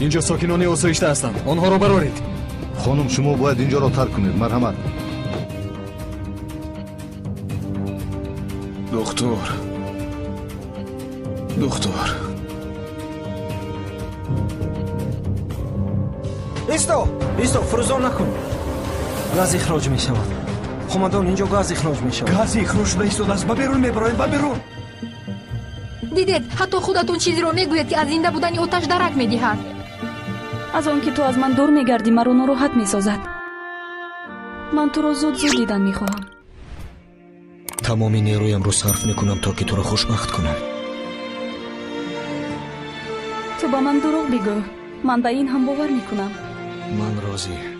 اینجا ساکنان آسایشته هستند. آنها را برارید. خانم شما باید اینجا را ترک کنید. مرحمت. دکتر ایستو فروزان نکن. گاز اخراج می شود. قماندان اینجا گاز اخراج می شود. گاز اخراج شده ایستاد است. به بیرون میبرید. به بیرون. دیدید حتی خودتون چیزی رو میگوید که از زنده بودن آتش درک میدهد. از آن که تو از من دور میگردی مرا ناراحت میسازد. من تو رو زود دیدن میخواهم. تمامی نیرویم رو صرف میکنم تا که تو رو خوشبخت کنم. تو با من دروغ بگو. من به این هم باور میکنم. من راضی.